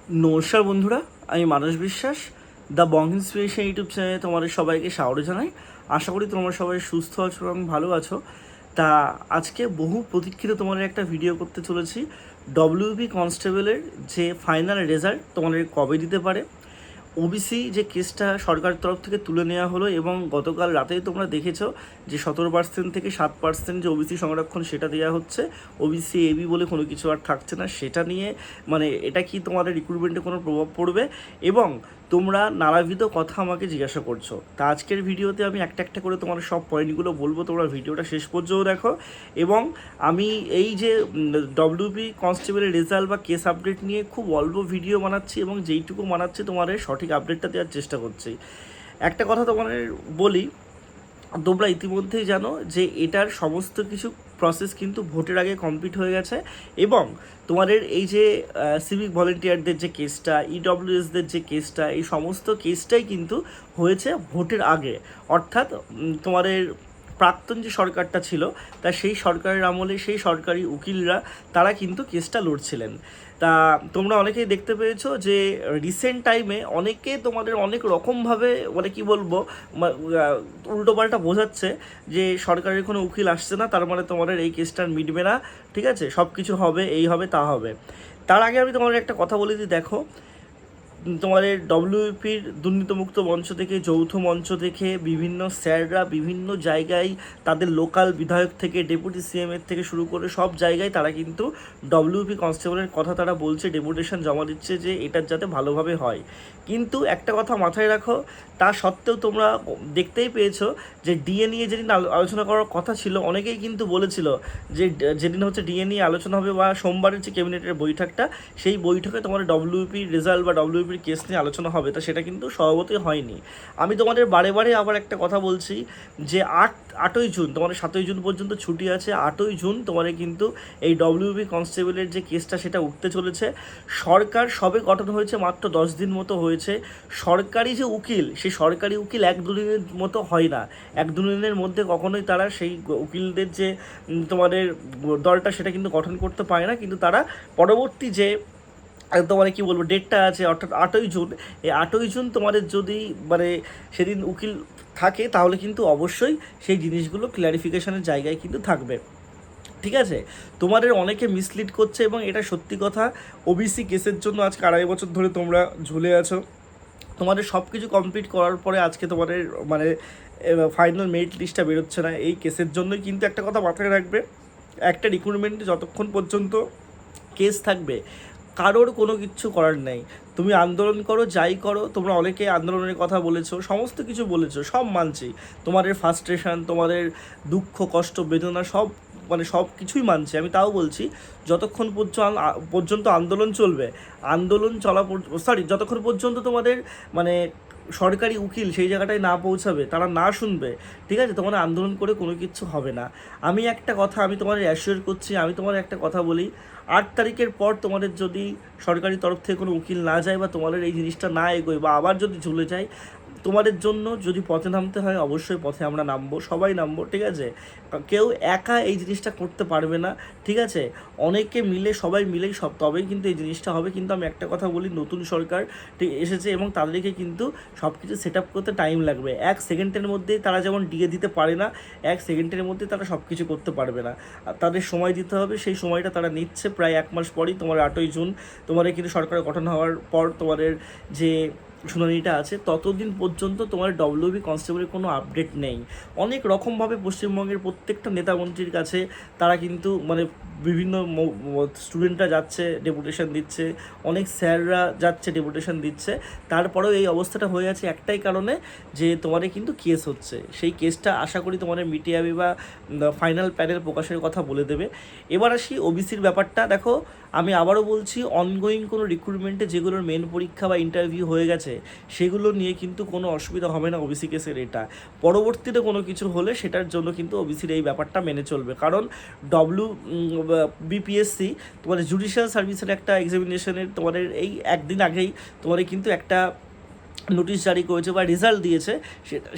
নমস্কার বন্ধুরা, আমি মানস বিশ্বাস। দ্য বং ইন্সপিরেশন ইউটিউব চ্যানেলে তোমাদের সবাইকে স্বাগত জানাই। আশা করি তোমরা সবাই সুস্থ আছো এবং ভালো আছো। তা আজকে বহু প্রতীক্ষিত তোমাদের একটা ভিডিও করতে চলেছি। ডব্লিউবি কনস্টেবলের যে ফাইনাল রেজাল্ট তোমাদের কবে দিতে পারে, ওবিসি যে কেসটা সরকারের তরফ থেকে তুলে নেওয়া হলো এবং গতকাল রাতেই তোমরা দেখেছো যে 17% থেকে 7% যে ওবিসি সংরক্ষণ সেটা দেওয়া হচ্ছে, ওবিসি এবি বলে কোনো কিছু আর থাকছে না। সেটা নিয়ে মানে এটা কি তোমাদের রিক্রুটমেন্টে কোনো প্রভাব পড়বে, এবং তোমরা নানাবিধ কথা আমাকে জিজ্ঞাসা করছো। তা আজকের ভিডিওতে আমি একটা একটা করে তোমার সব পয়েন্টগুলো বলবো, তোমরা ভিডিওটা শেষ পর্যন্ত দেখো। এবং আমি এই যে ডব্লিউবি কনস্টেবলের রেজাল্ট বা কেস আপডেট নিয়ে খুব অল্প ভিডিও বানাচ্ছি এবং যেইটুকু বানাচ্ছি তোমাদের সঠিক আপডেটটা দেওয়ার চেষ্টা করছি। একটা কথা তোমাদের বলি, তোমরা ইতিমধ্যেই জানো যে এটার সমস্ত কিছু প্রসেস কিন্তু ভোটের আগে কমপ্লিট হয়ে গেছে, এবং তোমাদের এই যে সিভিক ভলেন্টিয়ারদের যে কেসটা, ইডব্লিউএসদের যে কেসটা, এই সমস্ত কেসটাই কিন্তু হয়েছে ভোটের আগে। অর্থাৎ তোমাদের প্রাক্তন যে সরকারটা ছিল, তা সেই সরকারের আমলে সেই সরকারি উকিলরা তারা কিন্তু কেসটা লড়ছিলেন। তা তোমরা অনেকেই দেখতে পেয়েছো যে রিসেন্ট টাইমে অনেকে তোমাদের অনেক রকমভাবে মানে কি বলবো উল্টোপাল্টা বোঝাচ্ছে যে সরকারের কোনো উকিল আসছে না, তার মানে তোমাদের এই কেসটা মিটবে না, ঠিক আছে, সব কিছু হবে, এই হবে তা হবে। তার আগে আমি তোমাদের একটা কথা বলে দিই, দেখো তোমাদের ডব্লিউপির দুর্নীতিমুক্ত মঞ্চ থেকে, যৌথ মঞ্চ থেকে বিভিন্ন স্যাররা বিভিন্ন জায়গায় তাদের লোকাল বিধায়ক থেকে ডেপুটি সিএমের থেকে শুরু করে সব জায়গায় তারা কিন্তু ডব্লিউপি কনস্টেবলের কথা তারা বলছে, ডেপুটেশন জমা দিচ্ছে যে এটার যাতে ভালোভাবে হয়। কিন্তু একটা কথা মাথায় রাখো, তা সত্ত্বেও তোমরা দেখতেই পেয়েছো যে ডিএ নিয়ে যেদিন আলোচনা করার কথা ছিল, অনেকেই কিন্তু বলেছিল যে যেদিন হচ্ছে ডিএ নিয়ে আলোচনা হবে বা সোমবারের যে ক্যাবিনেটের বৈঠকটা, সেই বৈঠকে তোমাদের ডব্লিউপির রেজাল্ট বা ডব্লিউপির কেস নিয়ে আলোচনা হবে, তা সেটা কিন্তু স্বভাবতই হয়নি। আমি তোমাদের বারে বারে আবার একটা কথা বলছি যে 8ই জুন, তোমাদের 7ই জুন পর্যন্ত ছুটি আছে। 8ই জুন তোমাদের কিন্তু এই ডব্লিউবি কনস্টেবলের যে কেসটা সেটা উঠতে চলেছে। সরকার সবে গঠন হয়েছে, মাত্র 10 দিন মতো হয়েছে। সরকারি যে উকিল, সেই সরকারি উকিল 1-2 দিনের মতো হয় না। 1-2 দিনের মধ্যে কখনোই তারা সেই উকিলদের যে তোমাদের দলটা সেটা কিন্তু গঠন করতে পারে না। কিন্তু তারা পরবর্তী যে তোমার কি বলবো ডেটটা আছে, অর্থাৎ 8ই জুন, এই 8ই জুন তোমাদের যদি মানে সেদিন উকিল থাকে, তাহলে কিন্তু অবশ্যই সেই জিনিসগুলো ক্ল্যারিফিকেশনের জায়গায় কিন্তু থাকবে, ঠিক আছে। তোমাদের অনেকে মিসলিড করছে এবং এটা সত্যি কথা। ওবিসি কেসের জন্য আজকে 2.5 বছর ধরে তোমরা ঝুলে আছো। তোমাদের সব কিছু কমপ্লিট করার পরে আজকে তোমাদের মানে ফাইনাল মেরিট লিস্টটা বেরোচ্ছে না, এই কেসের জন্যই। কিন্তু একটা কথা মাথায় রাখবে, একটা রিক্রুটমেন্টে যতক্ষণ পর্যন্ত কেস থাকবে, কারোর কোনো কিচ্ছু করার নেই। তুমি আন্দোলন করো, যাই করো, তোমরা অনেকে আন্দোলনের কথা বলেছো, সমস্ত কিছু বলেছো, সব মানছি। তোমাদের ফ্রাস্ট্রেশন, তোমাদের দুঃখ কষ্ট বেদনা সব মানে সব কিছুই মানছি। আমি তাও বলছি, যতক্ষণ পর্যন্ত আন্দোলন চলবে, আন্দোলন চলা যতক্ষণ পর্যন্ত তোমাদের মানে সরকারি উকিল সেই জায়গাটায় না পৌঁছাবে, তারা না শুনবে, ঠিক আছে, তোমার আন্দোলন করে কোনো কিছু হবে না। আমি একটা কথা আমি তোমাদের অ্যাসিওর করছি, আমি তোমার একটা কথা বলি, 8 তারিখের পর তোমাদের যদি সরকারি তরফ থেকে কোনো উকিল না যায় বা তোমাদের এই জিনিসটা না এগোয় বা আবার যদি ঝুলে যায়, তোমাদের জন্য যদি পথে নামতে হয়, অবশ্যই পথে আমরা নামবো, সবাই নামবো, ঠিক আছে। কেউ একা এই জিনিসটা করতে পারবে না, ঠিক আছে। অনেকে মিলে, সবাই মিলেই সব, তবেই কিন্তু এই জিনিসটা হবে। কিন্তু আমি একটা কথা বলি, নতুন সরকার ঠিক এসেছে এবং তাদেরকে কিন্তু সব কিছু সেট আপ করতে টাইম লাগবে। 1 সেকেন্ডের মধ্যেই তারা যেমন ডিএ দিতে পারে না, 1 সেকেন্ডের মধ্যে তারা সব কিছু করতে পারবে না। আর তাদের সময় দিতে হবে, সেই সময়টা তারা নিচ্ছে। প্রায় 1 মাস পরই তোমার 8ই জুন তোমাদের কিন্তু সরকার গঠন হওয়ার পর তোমাদের যে শুনানিটা আছে, ততদিন পর্যন্ত তোমার ডব্লিউবি কনস্টেবলের কোনো আপডেট নেই। অনেক রকমভাবে পশ্চিমবঙ্গের প্রত্যেকটা নেতামন্ত্রীর কাছে তারা কিন্তু মানে বিভিন্ন স্টুডেন্টরা যাচ্ছে, ডেপুটেশন দিচ্ছে, অনেক স্যাররা যাচ্ছে, ডেপুটেশন দিচ্ছে। তারপরেও এই অবস্থাটা হয়ে আছে একটাই কারণে, যে তোমাদের কিন্তু কেস হচ্ছে। সেই কেসটা আশা করি তোমাদের মিটে যাবে বা ফাইনাল প্যানেল প্রকাশের কথা বলে দেবে। এবার আসি ওবিসির ব্যাপারটা। দেখো, আমি আবারও বলছি, অনগোয়িং কোনো রিক্রুটমেন্টে যেগুলোর মেন পরীক্ষা বা ইন্টারভিউ হয়ে গেছে, সেগুলো নিয়ে কিন্তু কোনো অসুবিধা হবে না ওবিসি কেসের। এটা পরবর্তীতে কোনো কিছু হলে সেটার জন্য কিন্তু ওবিসির এই ব্যাপারটা মেনে চলবে, কারণ বিপিএসসি তোমাদের জুডিশিয়াল সার্ভিসের একটা এক্সামিনেশনের তোমাদের এই একদিন আগেই তোমাদের কিন্তু একটা নোটিশ জারি করেছে বা রেজাল্ট দিয়েছে,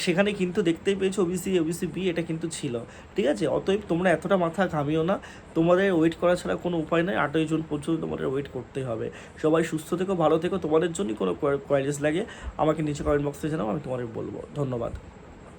সেখানে কিন্তু দেখতেই পেয়েছো ওবিসি বি এটা কিন্তু ছিল। ঠিক আছে, অতএব তোমরা এতটা মাথা ঘামিও না, তোমাদের ওয়েট করা ছাড়া কোনো উপায় নেই, 8ই জুন পর্যন্ত তোমাদের ওয়েট করতে হবে। সবাই সুস্থ থেকো, ভালো থেকো, তোমাদের জন্যই কোনো কোয়ারিজ লাগে আমাকে নিচে কমেন্ট বক্সে জানাও, আমি তোমাদের বলবো। ধন্যবাদ।